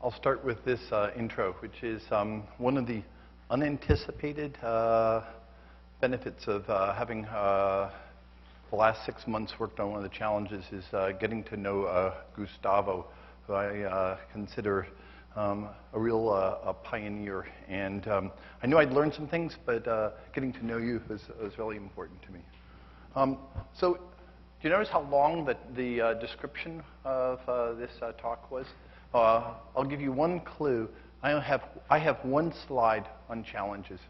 I'll start with this intro, which is one of the unanticipated benefits of having the last 6 months worked on one of the challenges is getting to know Gustavo, who I consider a real pioneer. And I knew I'd learn some things, but getting to know you was really important to me. So do you notice how long the description of this talk was? I'll give you one clue. I have one slide on challenges.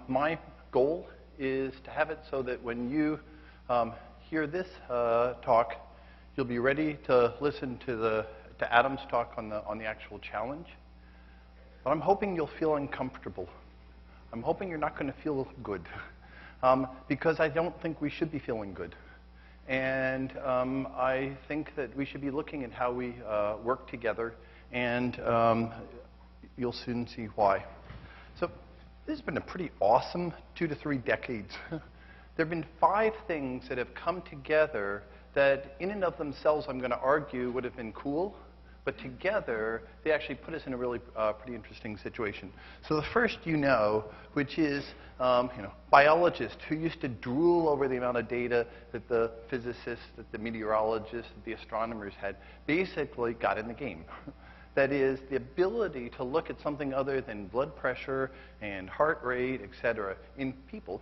My goal is to have it so that when you hear this talk, you'll be ready to listen to Adam's talk on the actual challenge. But I'm hoping you'll feel uncomfortable. I'm hoping you're not going to feel good, because I don't think we should be feeling good. And I think that we should be looking at how we work together, and you'll soon see why. So this has been a pretty awesome 2 to 3 decades. There have been 5 things that have come together that in and of themselves, I'm going to argue, would have been cool. But together, they actually put us in a really pretty interesting situation. So the first which is biologists who used to drool over the amount of data that the physicists, that the meteorologists, that the astronomers had, basically got in the game. That is, the ability to look at something other than blood pressure and heart rate, et cetera, in people,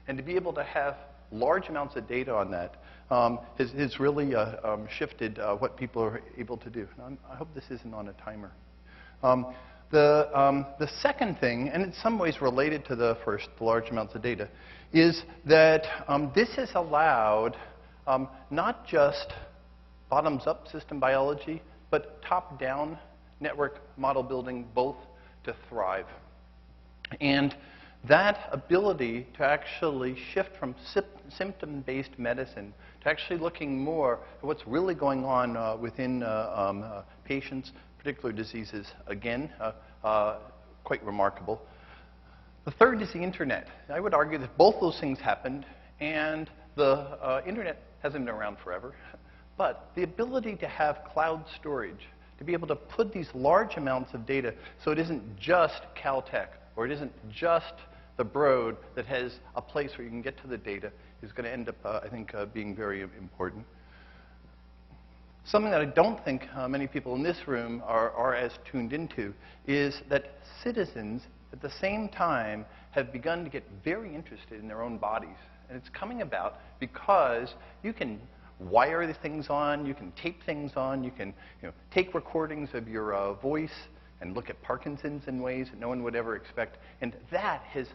and to be able to have large amounts of data on that has really shifted what people are able to do. Now, I hope this isn't on a timer. The second thing, and in some ways related to the first, the large amounts of data, is that this has allowed not just bottoms-up system biology, but top-down network model building both to thrive. And that ability to actually shift from symptom-based medicine to actually looking more at what's really going on within patients, particular diseases, again, quite remarkable. The third is the internet. I would argue that both those things happened, and the internet hasn't been around forever. But the ability to have cloud storage, to be able to put these large amounts of data so it isn't just Caltech, or it isn't just the Broad that has a place where you can get to the data, is going to end up, I think, being very important. Something that I don't think many people in this room are as tuned into is that citizens, at the same time, have begun to get very interested in their own bodies. And it's coming about because you can wire the things on, you can tape things on, you can take recordings of your voice and look at Parkinson's in ways that no one would ever expect. And that has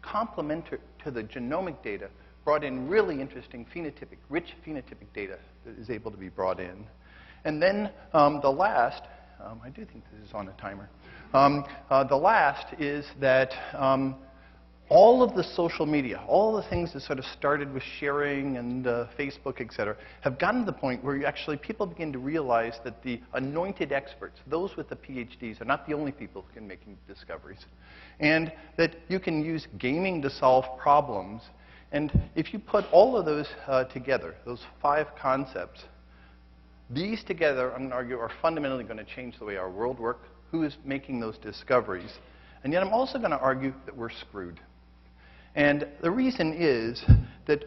complemented to the genomic data, brought in really interesting rich phenotypic data that is able to be brought in. And then the last, I do think this is on a timer. The last is that all of the social media, all the things that sort of started with sharing and Facebook, et cetera, have gotten to the point where people begin to realize that the anointed experts, those with the PhDs, are not the only people who can make discoveries. And that you can use gaming to solve problems. And if you put all of those together, those 5 concepts, these together, I'm going to argue, are fundamentally going to change the way our world works, who is making those discoveries. And yet I'm also going to argue that we're screwed. And the reason is that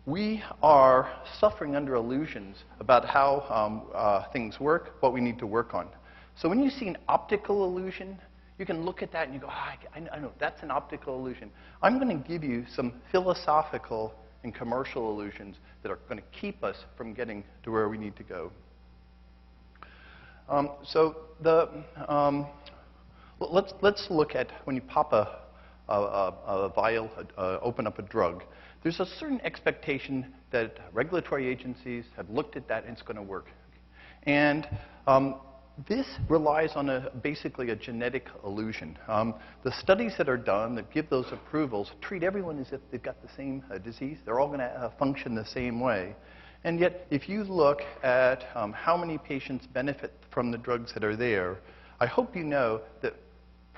we are suffering under illusions about how things work, what we need to work on. So when you see an optical illusion, you can look at that and you go, I know, that's an optical illusion. I'm going to give you some philosophical and commercial illusions that are going to keep us from getting to where we need to go. Let's look at when you pop a vial, open up a drug. There's a certain expectation that regulatory agencies have looked at that and it's going to work. And this relies on basically a genetic illusion. The studies that are done that give those approvals treat everyone as if they've got the same disease. They're all going to function the same way. And yet, if you look at how many patients benefit from the drugs that are there, I hope you know that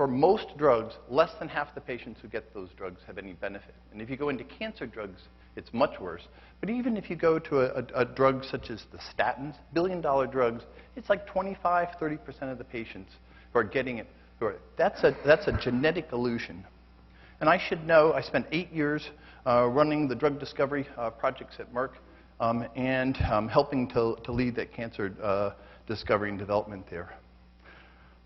for most drugs, less than half the patients who get those drugs have any benefit. And if you go into cancer drugs, it's much worse. But even if you go to a drug such as the statins, billion-dollar drugs, it's like 25, 30% of the patients who are getting it. That's a genetic illusion. And I should know, I spent 8 years running the drug discovery projects at Merck and helping to lead that cancer discovery and development there.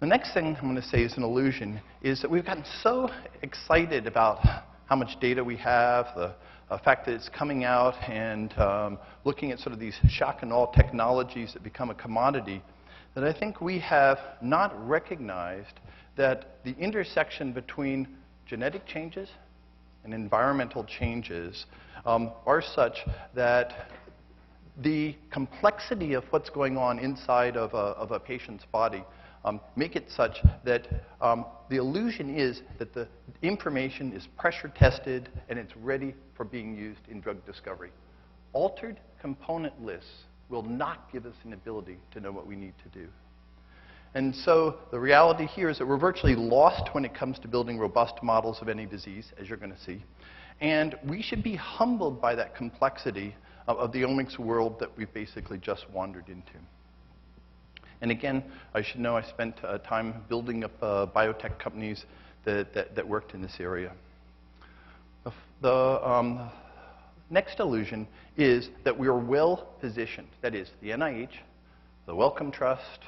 The next thing I'm going to say is an illusion, is that we've gotten so excited about how much data we have, the fact that it's coming out, and looking at sort of these shock and awe technologies that become a commodity, that I think we have not recognized that the intersection between genetic changes and environmental changes are such that the complexity of what's going on inside of a patient's body make it such that the illusion is that the information is pressure tested and it's ready for being used in drug discovery. Altered component lists will not give us an ability to know what we need to do. And so the reality here is that we're virtually lost when it comes to building robust models of any disease, as you're going to see. And we should be humbled by that complexity of the omics world that we've basically just wandered into. And again, I should know I spent time building up biotech companies that worked in this area. The next illusion is that we are well positioned. That is, the NIH, the Wellcome Trust,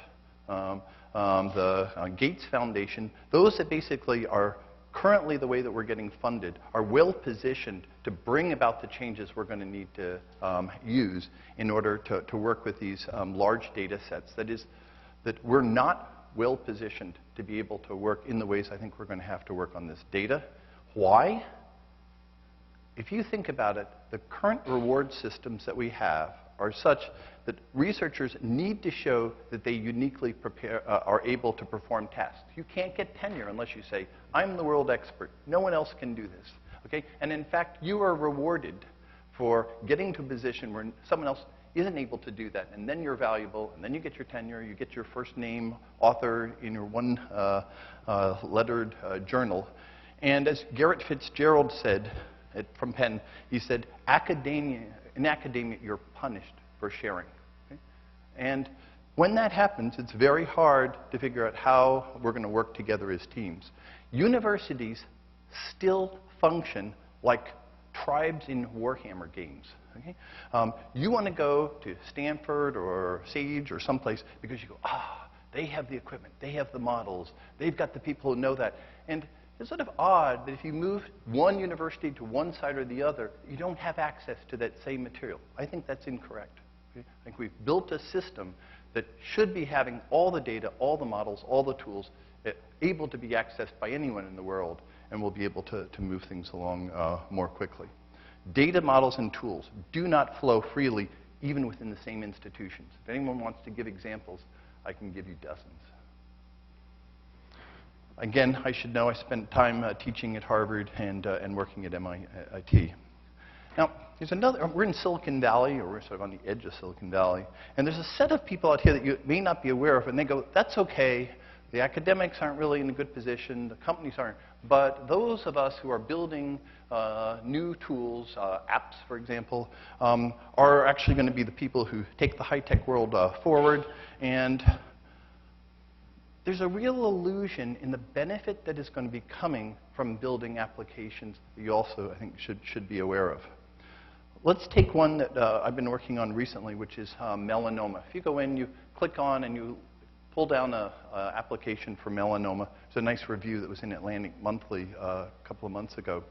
the Gates Foundation, those that basically are currently the way that we're getting funded, are well positioned to bring about the changes we're going to need to use in order to work with these large data sets. That is, that we're not well positioned to be able to work in the ways I think we're going to have to work on this data. Why? If you think about it, the current reward systems that we have are such that researchers need to show that they uniquely are able to perform tasks. You can't get tenure unless you say, I'm the world expert. No one else can do this. Okay? And in fact, you are rewarded for getting to a position where someone else isn't able to do that. And then you're valuable, and then you get your tenure, you get your first name author in your one lettered journal. And as Garrett Fitzgerald said from Penn, he said, in academia, you're punished for sharing. Okay? And when that happens, it's very hard to figure out how we're going to work together as teams. Universities still function like tribes in Warhammer games. Okay? You want to go to Stanford or Sage or someplace because you go, they have the equipment, they have the models, they've got the people who know that. And it's sort of odd that if you move one university to one side or the other, you don't have access to that same material. I think that's incorrect. Okay? I think we've built a system that should be having all the data, all the models, all the tools, able to be accessed by anyone in the world, and we'll be able to move things along more quickly. Data models and tools do not flow freely, even within the same institutions. If anyone wants to give examples, I can give you dozens. Again, I should know I spent time teaching at Harvard and working at MIT. Now, there's another, we're in Silicon Valley, or we're sort of on the edge of Silicon Valley, and there's a set of people out here that you may not be aware of, and they go, that's okay, the academics aren't really in a good position, the companies aren't, but those of us who are building new tools, apps, for example, are actually going to be the people who take the high-tech world forward. And there's a real illusion in the benefit that is going to be coming from building applications that you also, I think, should be aware of. Let's take one that I've been working on recently, which is melanoma. If you go in, you click on and you pull down an application for melanoma. There's a nice review that was in Atlantic Monthly a couple of months ago.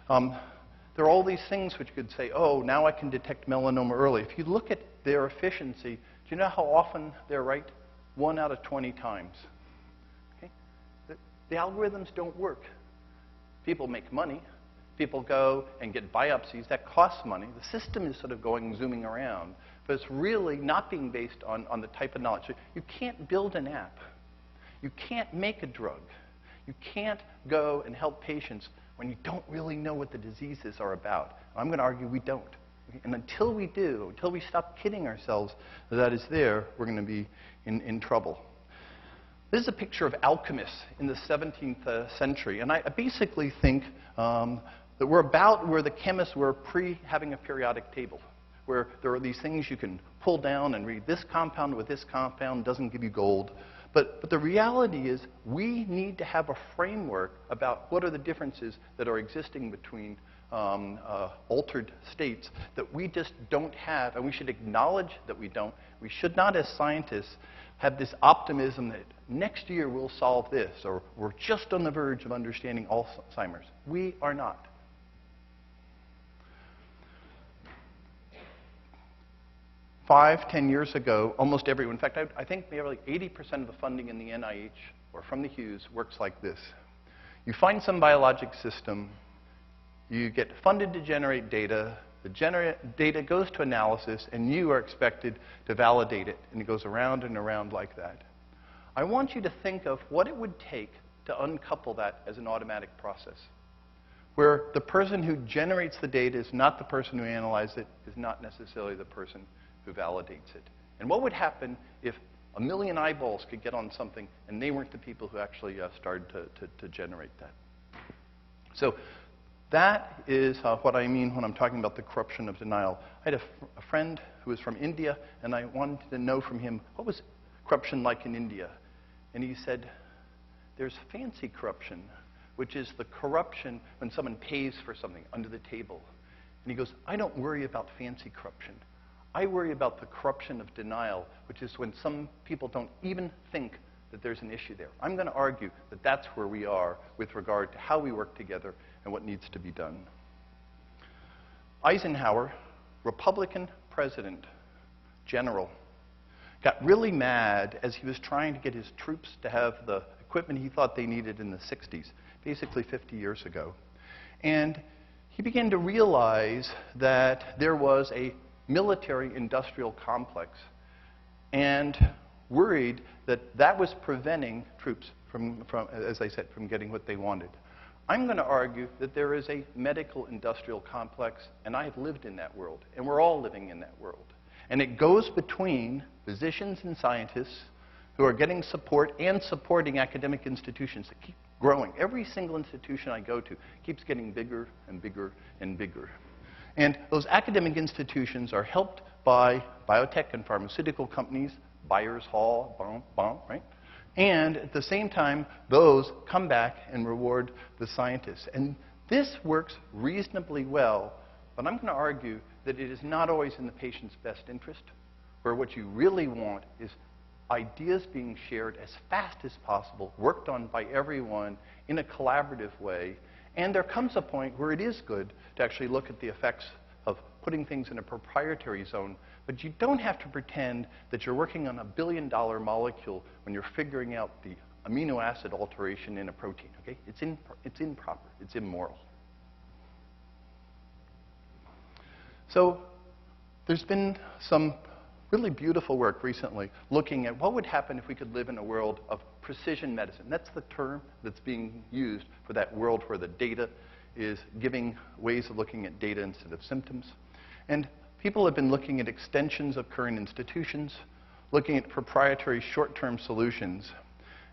There are all these things which could say, oh, now I can detect melanoma early. If you look at their efficiency, do you know how often they're right? 1 out of 20 times. Okay? The algorithms don't work. People make money. People go and get biopsies. That costs money. The system is sort of zooming around. But it's really not being based on the type of knowledge. So you can't build an app. You can't make a drug. You can't go and help patients when you don't really know what the diseases are about. I'm going to argue we don't. Okay? And until we do, until we stop kidding ourselves that is there, we're going to be in trouble. This is a picture of alchemists in the 17th century. And I basically think that we're about where the chemists were pre-having a periodic table, where there are these things you can pull down and read this compound with this compound doesn't give you gold. But the reality is we need to have a framework about what are the differences that are existing between altered states that we just don't have, and we should acknowledge that we don't. We should not, as scientists, have this optimism that next year we'll solve this, or we're just on the verge of understanding Alzheimer's. We are not. Five, 10 years ago, almost everyone, in fact, I think nearly 80% of the funding in the NIH or from the Hughes works like this. You find some biologic system, you get funded to generate data, the data goes to analysis, and you are expected to validate it, and it goes around and around like that. I want you to think of what it would take to uncouple that as an automatic process, where the person who generates the data is not the person who analyzes it, is not necessarily the person who validates it. And what would happen if a million eyeballs could get on something and they weren't the people who actually started to generate that? So that is what I mean when I'm talking about the corruption of denial. I had a friend who was from India, and I wanted to know from him, what was corruption like in India? And he said, there's fancy corruption, which is the corruption when someone pays for something under the table. And he goes, I don't worry about fancy corruption. I worry about the corruption of denial, which is when some people don't even think that there's an issue there. I'm going to argue that that's where we are with regard to how we work together and what needs to be done. Eisenhower, Republican president, general, got really mad as he was trying to get his troops to have the equipment he thought they needed in the 60s, basically 50 years ago. And he began to realize that there was a military-industrial complex, and worried that that was preventing troops from, as I said, from getting what they wanted. I'm going to argue that there is a medical-industrial complex, and I have lived in that world, and we're all living in that world. And it goes between physicians and scientists who are getting support and supporting academic institutions that keep growing. Every single institution I go to keeps getting bigger and bigger and bigger. And those academic institutions are helped by biotech and pharmaceutical companies, Byers Hall, right? And at the same time, those come back and reward the scientists. And this works reasonably well, but I'm going to argue that it is not always in the patient's best interest, where what you really want is ideas being shared as fast as possible, worked on by everyone in a collaborative way. And there comes a point where it is good to actually look at the effects of putting things in a proprietary zone, but you don't have to pretend that you're working on a billion-dollar molecule when you're figuring out the amino acid alteration in a protein, okay? It's improper, it's immoral. So there's been some really beautiful work recently looking at what would happen if we could live in a world of precision medicine. That's the term that's being used for that world where the data is giving ways of looking at data instead of symptoms. And people have been looking at extensions of current institutions, looking at proprietary short-term solutions.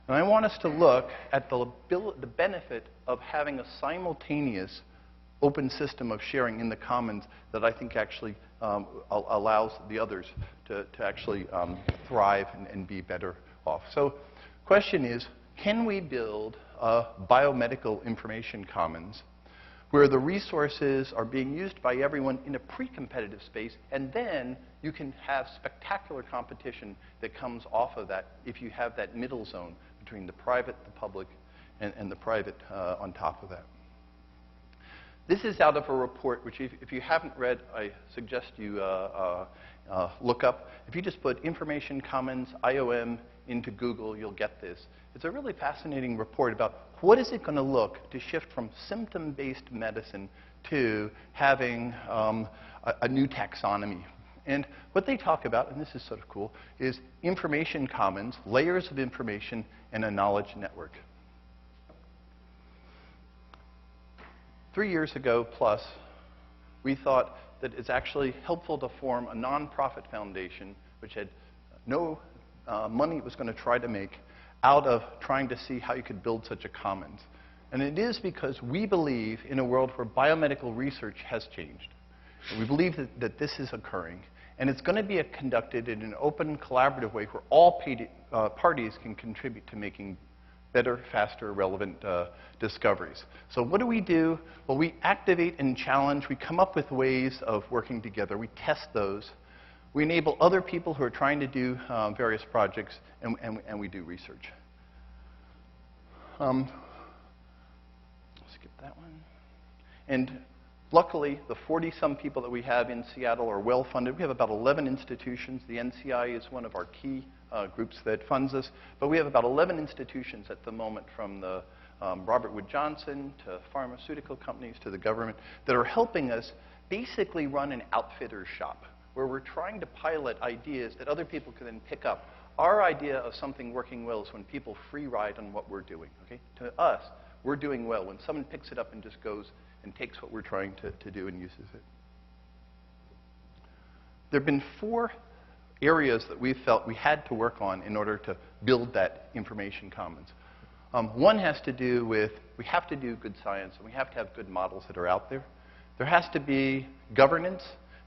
And I want us to look at the benefit of having a simultaneous open system of sharing in the commons that I think actually allows the others to actually thrive and be better off. So the question is, can we build a biomedical information commons where the resources are being used by everyone in a pre-competitive space, and then you can have spectacular competition that comes off of that if you have that middle zone between the private, the public, and the private on top of that. This is out of a report, which if you haven't read, I suggest you look up. If you just put Information Commons IOM into Google, you'll get this. It's a really fascinating report about what is it going to look to shift from symptom-based medicine to having a new taxonomy. And what they talk about, and this is sort of cool, is information commons, layers of information, and a knowledge network. 3 years ago plus, we thought that it's actually helpful to form a nonprofit foundation which had no money it was going to try to make out of trying to see how you could build such a commons. And it is because we believe in a world where biomedical research has changed. And we believe that this is occurring. And it's going to be conducted in an open, collaborative way where all parties can contribute to making better, faster, relevant discoveries. So what do? Well, we activate and challenge. We come up with ways of working together. We test those. We enable other people who are trying to do various projects, and we do research. Skip that one. And luckily, the 40-some people that we have in Seattle are well-funded. We have about 11 institutions. The NCI is one of our key groups that funds us. But we have about 11 institutions at the moment, from the Robert Wood Johnson to pharmaceutical companies to the government, that are helping us basically run an outfitter shop, where we're trying to pilot ideas that other people can then pick up. Our idea of something working well is when people free ride on what we're doing. Okay? To us, we're doing well when someone picks it up and just goes and takes what we're trying to do and uses it. There have been 4 areas that we felt we had to work on in order to build that information commons. One has to do with, we have to do good science, and we have to have good models that are out there. There has to be governance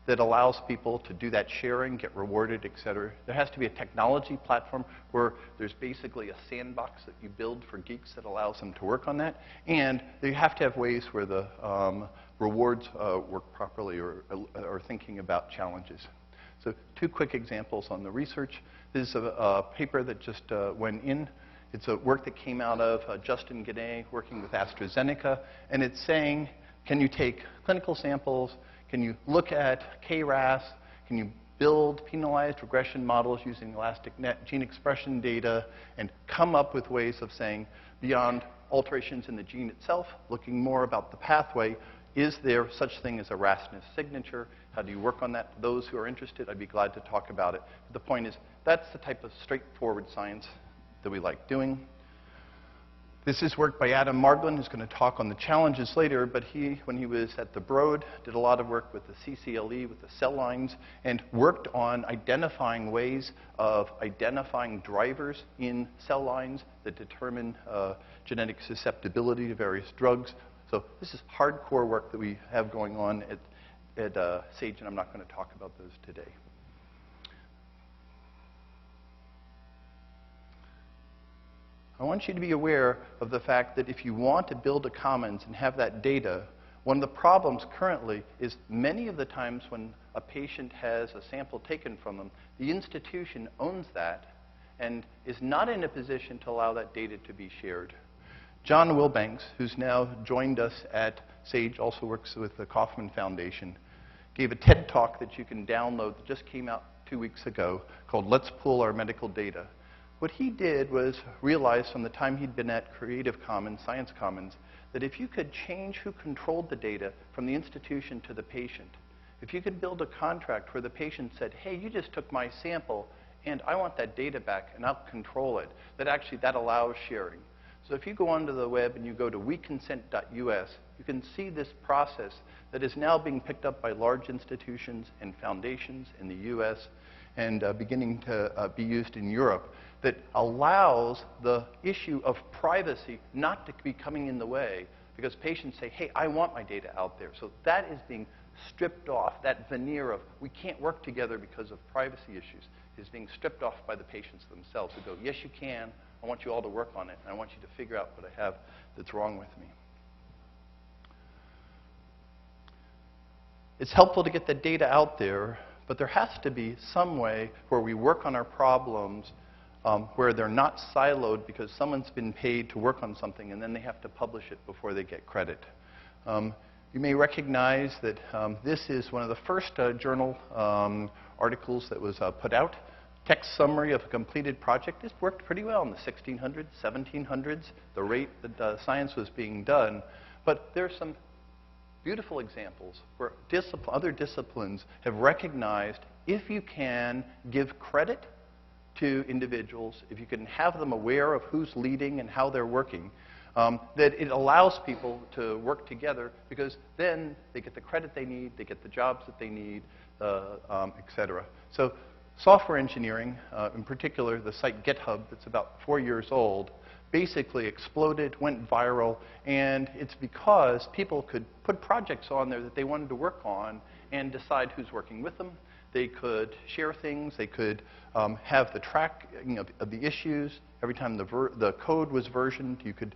that allows people to do that sharing, get rewarded, et cetera. There has to be a technology platform where there's basically a sandbox that you build for geeks that allows them to work on that. And you have to have ways where the rewards work properly, or thinking about challenges. So 2 quick examples on the research. This is a paper that just went in. It's a work that came out of Justin Guéné working with AstraZeneca. And it's saying, can you take clinical samples? Can you look at KRAS? Can you build penalized regression models using elastic net gene expression data and come up with ways of saying, beyond alterations in the gene itself, looking more about the pathway, is there such thing as a RASness signature? How do you work on that? For those who are interested, I'd be glad to talk about it. But the point is, that's the type of straightforward science that we like doing. This is work by Adam Margolin, who's going to talk on the challenges later, but he, when he was at the Broad, did a lot of work with the CCLE, with the cell lines, and worked on identifying ways of identifying drivers in cell lines that determine genetic susceptibility to various drugs. So this is hardcore work that we have going on at Sage, and I'm not going to talk about those today. I want you to be aware of the fact that if you want to build a commons and have that data, one of the problems currently is many of the times when a patient has a sample taken from them, the institution owns that and is not in a position to allow that data to be shared. John Wilbanks, who's now joined us at Sage, also works with the Kauffman Foundation, gave a TED Talk that you can download that just came out 2 weeks ago called Let's Pool Our Medical Data. What he did was realize from the time he'd been at Creative Commons, Science Commons, that if you could change who controlled the data from the institution to the patient, if you could build a contract where the patient said, hey, you just took my sample and I want that data back and I'll control it, that allows sharing. So if you go onto the web and you go to weconsent.us, you can see this process that is now being picked up by large institutions and foundations in the US and beginning to be used in Europe, that allows the issue of privacy not to be coming in the way, because patients say, hey, I want my data out there. So that is being stripped off. That veneer of we can't work together because of privacy issues is being stripped off by the patients themselves, who go, yes, you can. I want you all to work on it, and I want you to figure out what I have that's wrong with me. It's helpful to get the data out there, but there has to be some way where we work on our problems where they're not siloed because someone's been paid to work on something and then they have to publish it before they get credit. You may recognize that this is one of the first journal articles that was put out. Text summary of a completed project. This worked pretty well in the 1600s, 1700s, the rate that science was being done. But there are some beautiful examples where other disciplines have recognized if you can give credit to individuals, if you can have them aware of who's leading and how they're working, that it allows people to work together, because then they get the credit they need, they get the jobs that they need, et cetera. So Software engineering, in particular the site GitHub that's about 4 years old, basically exploded, went viral, and it's because people could put projects on there that they wanted to work on and decide who's working with them. They could share things. They could have the tracking of the issues. Every time the code was versioned, you could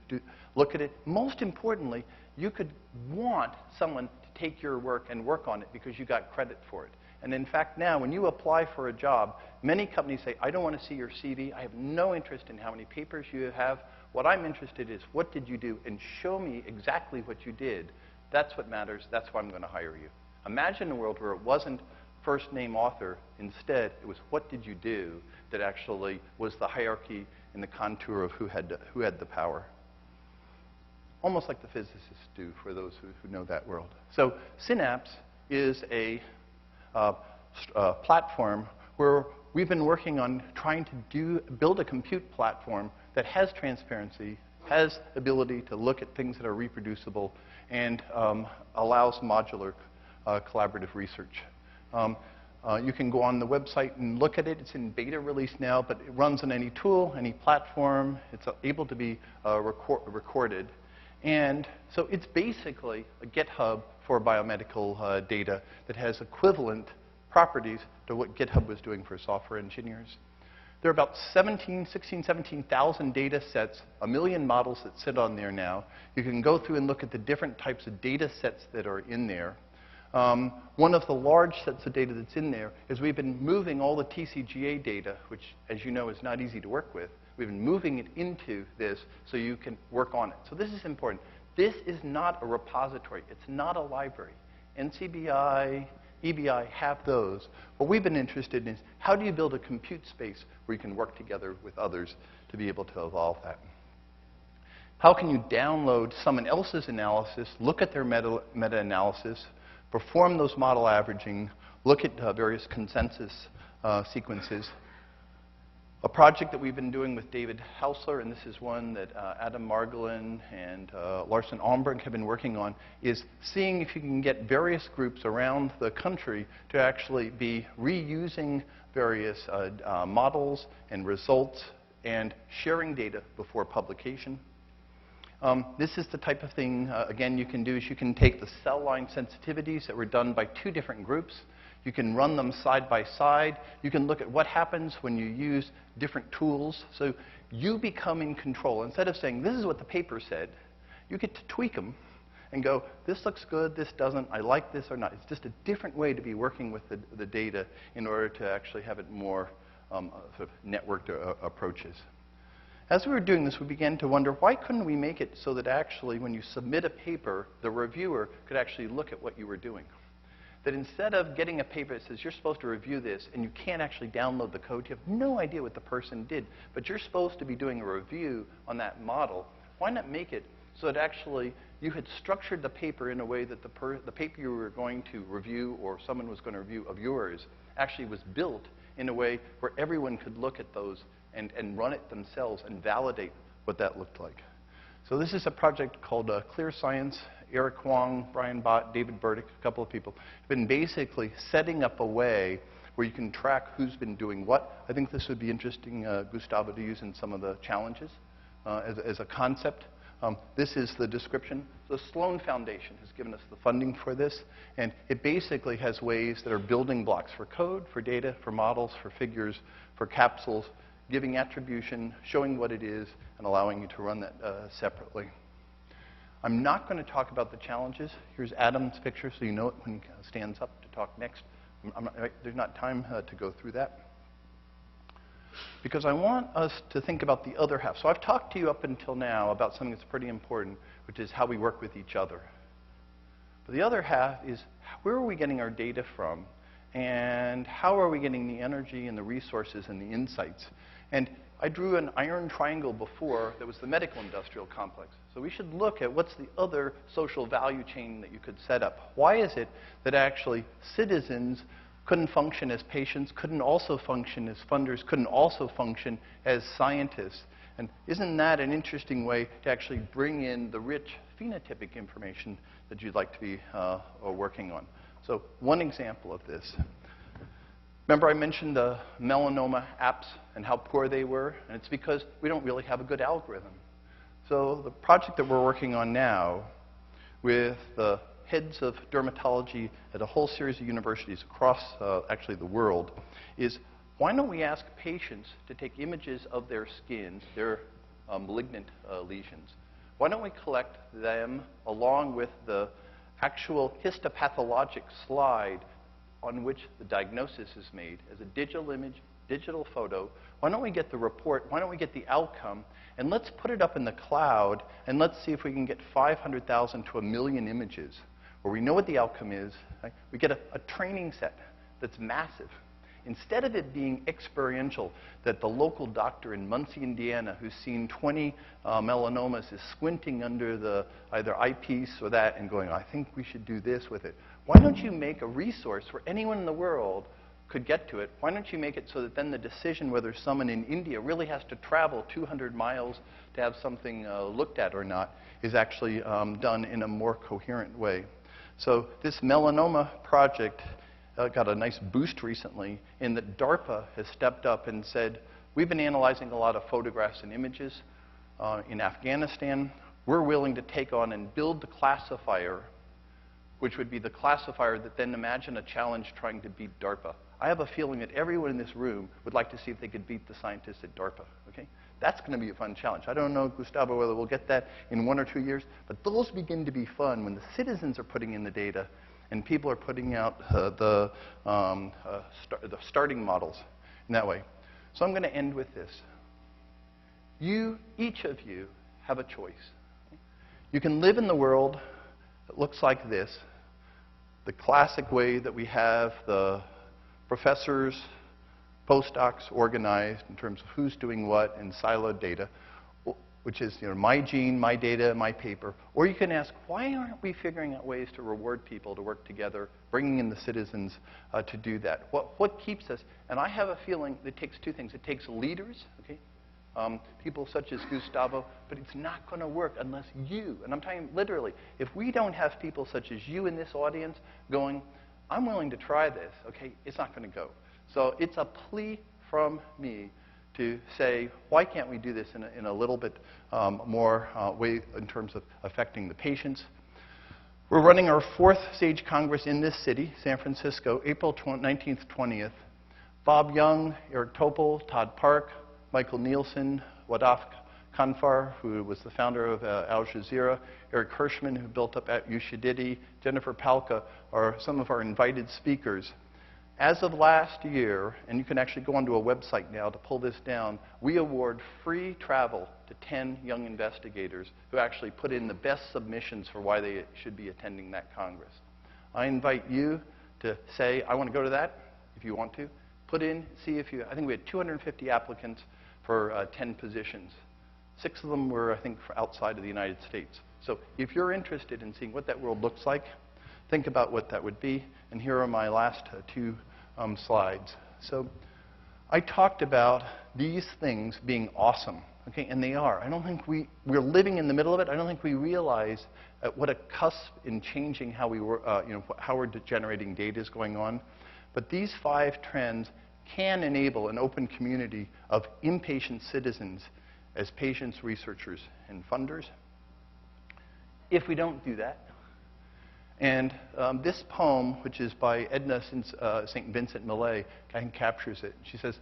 look at it. Most importantly, you could want someone to take your work and work on it because you got credit for it. And in fact, now, when you apply for a job, many companies say, I don't want to see your CV. I have no interest in how many papers you have. What I'm interested in is, what did you do? And show me exactly what you did. That's what matters. That's why I'm going to hire you. Imagine a world where it wasn't first name author. Instead, it was what did you do that actually was the hierarchy and the contour of who had the power. Almost like the physicists do, for those who know that world. So Synapse is a platform where we've been working on trying to build a compute platform that has transparency, has ability to look at things that are reproducible, and allows modular collaborative research. You can go on the website and look at it. It's in beta release now, but it runs on any tool, any platform. It's able to be recorded. And so it's basically a GitHub for biomedical data that has equivalent properties to what GitHub was doing for software engineers. There are about 17,000 data sets, 1 million models that sit on there now. You can go through and look at the different types of data sets that are in there. One of the large sets of data that's in there is we've been moving all the TCGA data, which, as you know, is not easy to work with. We've been moving it into this so you can work on it. So this is important. This is not a repository. It's not a library. NCBI, EBI have those. What we've been interested in is, how do you build a compute space where you can work together with others to be able to evolve that? How can you download someone else's analysis, look at their meta-analysis, perform those model averaging, look at various consensus sequences? A project that we've been doing with David Hausler, and this is one that Adam Margolin and Larson Almberg have been working on, is seeing if you can get various groups around the country to actually be reusing various models and results and sharing data before publication. This is the type of thing, again, you can do is you can take the cell line sensitivities that were done by 2 different groups. You can run them side by side. You can look at what happens when you use different tools. So you become in control. Instead of saying, this is what the paper said, you get to tweak them and go, this looks good, this doesn't, I like this or not. It's just a different way to be working with the data in order to actually have it more sort of networked approaches. As we were doing this, we began to wonder, why couldn't we make it so that actually when you submit a paper, the reviewer could actually look at what you were doing? That instead of getting a paper that says you're supposed to review this and you can't actually download the code, you have no idea what the person did, but you're supposed to be doing a review on that model, why not make it so that actually you had structured the paper in a way that the paper you were going to review or someone was going to review of yours actually was built in a way where everyone could look at those and run it themselves and validate what that looked like. So this is a project called Clear Science. Eric Huang, Brian Bott, David Burdick, a couple of people have been basically setting up a way where you can track who's been doing what. I think this would be interesting, Gustavo, to use in some of the challenges as a concept. This is the description. The Sloan Foundation has given us the funding for this, and it basically has ways that are building blocks for code, for data, for models, for figures, for capsules, giving attribution, showing what it is, and allowing you to run that separately. I'm not going to talk about the challenges. Here's Adam's picture, so you know it when he stands up to talk next. There's not time to go through that. Because I want us to think about the other half. So I've talked to you up until now about something that's pretty important, which is how we work with each other. But the other half is, where are we getting our data from? And how are we getting the energy and the resources and the insights? And I drew an iron triangle before that was the medical industrial complex. So we should look at what's the other social value chain that you could set up. Why is it that actually citizens couldn't function as patients, couldn't also function as funders, couldn't also function as scientists? And isn't that an interesting way to actually bring in the rich phenotypic information that you'd like to be working on? So one example of this. Remember I mentioned the melanoma apps and how poor they were? And it's because we don't really have a good algorithm. So the project that we're working on now with the heads of dermatology at a whole series of universities across actually the world is, why don't we ask patients to take images of their skins, their malignant lesions? Why don't we collect them along with the actual histopathologic slide on which the diagnosis is made as a digital image, digital photo? Why don't we get the report? Why don't we get the outcome? And let's put it up in the cloud, and let's see if we can get 500,000 to 1 million images where we know what the outcome is. Right? We get a training set that's massive. Instead of it being experiential, that the local doctor in Muncie, Indiana, who's seen 20 melanomas is squinting under the either eyepiece or that and going, I think we should do this with it. Why don't you make a resource where anyone in the world could get to it? Why don't you make it so that then the decision whether someone in India really has to travel 200 miles to have something looked at or not is actually done in a more coherent way? So this melanoma project got a nice boost recently in that DARPA has stepped up and said, we've been analyzing a lot of photographs and images in Afghanistan. We're willing to take on and build the classifier, which would be the classifier that then imagine a challenge trying to beat DARPA. I have a feeling that everyone in this room would like to see if they could beat the scientists at DARPA. Okay? That's going to be a fun challenge. I don't know, Gustavo, whether we'll get that in 1 or 2 years, but those begin to be fun when the citizens are putting in the data and people are putting out the starting models in that way. So I'm going to end with this. Each of you, have a choice. You can live in the world that looks like this, the classic way that we have the professors, postdocs organized in terms of who's doing what in siloed data, which is my gene, my data, my paper. Or you can ask, why aren't we figuring out ways to reward people to work together, bringing in the citizens to do that? What keeps us? And I have a feeling that it takes two things. It takes leaders, okay? People such as Gustavo, but it's not going to work unless you, and I'm talking literally, if we don't have people such as you in this audience going, I'm willing to try this, okay, it's not going to go. So it's a plea from me to say, why can't we do this in a little bit more way in terms of affecting the patients? We're running our 4th SAGE Congress in this city, San Francisco, April 19th, 20th. Bob Young, Eric Topol, Todd Park, Michael Nielsen, Wadaf Kanfar, who was the founder of Al Jazeera, Eric Hirschman, who built up at Ushahidi, Jennifer Palka are some of our invited speakers. As of last year, and you can actually go onto a website now to pull this down, we award free travel to 10 young investigators who actually put in the best submissions for why they should be attending that Congress. I invite you to say, I want to go to that, if you want to. Put in, see if you, I think we had 250 applicants for 10 positions. 6 of them were, I think, outside of the United States. So if you're interested in seeing what that world looks like, think about what that would be. And here are my last 2 slides. So I talked about these things being awesome, okay, and they are. I don't think we're living in the middle of it. I don't think we realize what a cusp in changing how we were, how we're generating data is going on. But these 5 trends can enable an open community of impatient citizens as patients, researchers, and funders. If we don't do that, and this poem, which is by Edna St. Vincent Millay, I think captures it. She says,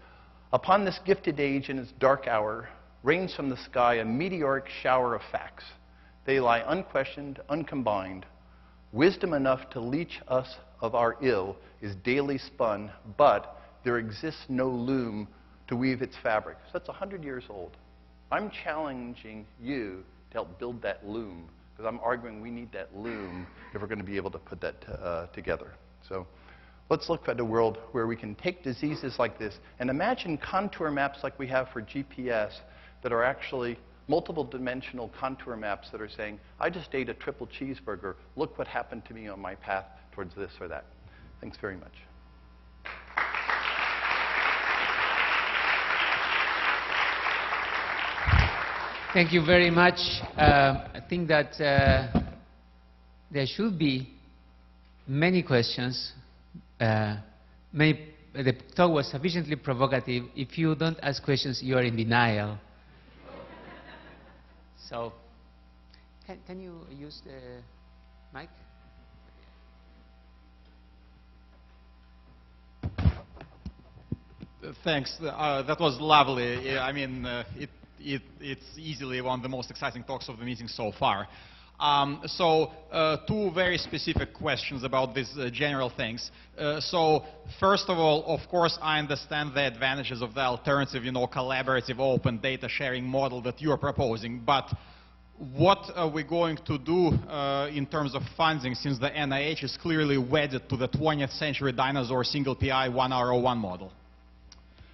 upon this gifted age in its dark hour, rains from the sky a meteoric shower of facts. They lie unquestioned, uncombined. Wisdom enough to leach us of our ill is daily spun, but there exists no loom to weave its fabric. So that's 100 years old. I'm challenging you to help build that loom, because I'm arguing we need that loom if we're going to be able to put that together. So let's look at a world where we can take diseases like this and imagine contour maps like we have for GPS that are actually multiple dimensional contour maps that are saying, I just ate a triple cheeseburger. Look what happened to me on my path towards this or that. Thanks very much. Thank you very much. I think that there should be many questions, many the talk was sufficiently provocative. If you don't ask questions, you are in denial. So, can you use the mic? Thanks. That was lovely. I mean, it's easily one of the most exciting talks of the meeting so far. Two very specific questions about these general things. So, first of all, of course, I understand the advantages of the alternative, collaborative open data sharing model that you are proposing. But what are we going to do in terms of funding, since the NIH is clearly wedded to the 20th century dinosaur single PI 1R01 model?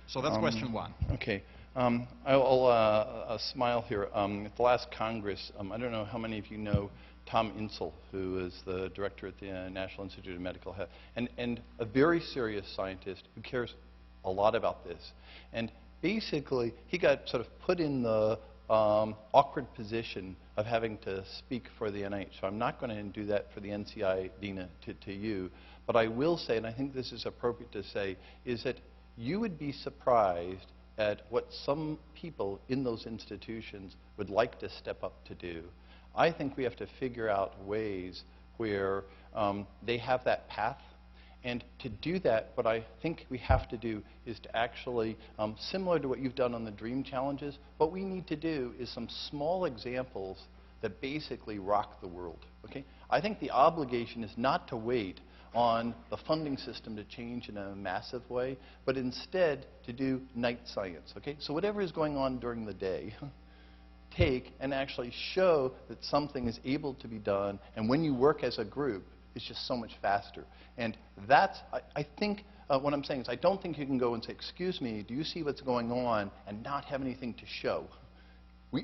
So that's question one. Okay. I'll smile here. At the last Congress, I don't know how many of you know Tom Insel, who is the director at the National Institute of Medical Health, and a very serious scientist who cares a lot about this. And basically, he got sort of put in the awkward position of having to speak for the NIH. So I'm not going to do that for the NCI, Dina, to you. But I will say, and I think this is appropriate to say, is that you would be surprised at what some people in those institutions would like to step up to do. I think we have to figure out ways where they have that path. And to do that, what I think we have to do is to actually, similar to what you've done on the DREAM challenges, what we need to do is some small examples that basically rock the world. Okay? I think the obligation is not to wait on the funding system to change in a massive way, but instead to do night science. Okay? So whatever is going on during the day, take and actually show that something is able to be done, and when you work as a group, it's just so much faster. And that's, I think, what I'm saying is I don't think you can go and say, excuse me, do you see what's going on, and not have anything to show.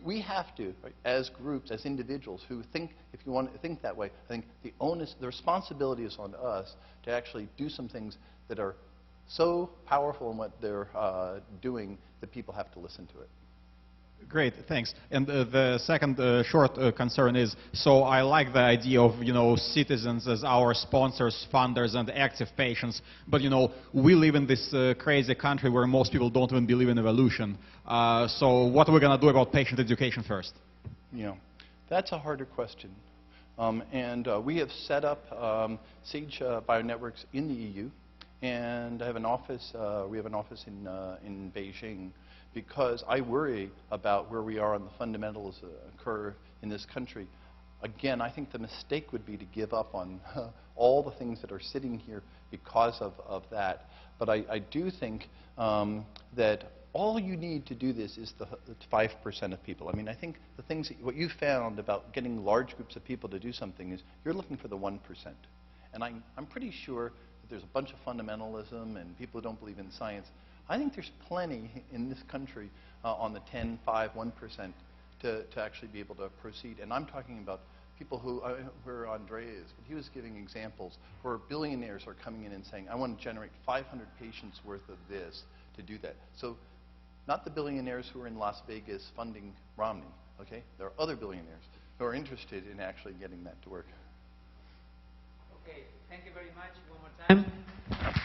We have to, right, as groups, as individuals who think, if you want to think that way, I think the onus, the responsibility is on us to actually do some things that are so powerful in what they're doing that people have to listen to it. Great, thanks. And the second short concern is, so I like the idea of, citizens as our sponsors, funders, and active patients, but, we live in this crazy country where most people don't even believe in evolution. So what are we going to do about patient education first? That's a harder question. We have set up Sage Bionetworks in the EU, and I have an office, we have an office in Beijing, because I worry about where we are on the fundamentals curve in this country. Again, I think the mistake would be to give up on all the things that are sitting here because of that. But I do think that all you need to do this is the 5% of people. I mean, I think the things, what you found about getting large groups of people to do something is you're looking for the 1%. And I'm pretty sure that there's a bunch of fundamentalism and people who don't believe in science. I think there's plenty in this country on the 10, 5, 1% to actually be able to proceed. And I'm talking about people who, where Andre is, but he was giving examples where billionaires are coming in and saying, I want to generate 500 patients worth of this to do that. So not the billionaires who are in Las Vegas funding Romney, okay? There are other billionaires who are interested in actually getting that to work. Okay, thank you very much. One more time.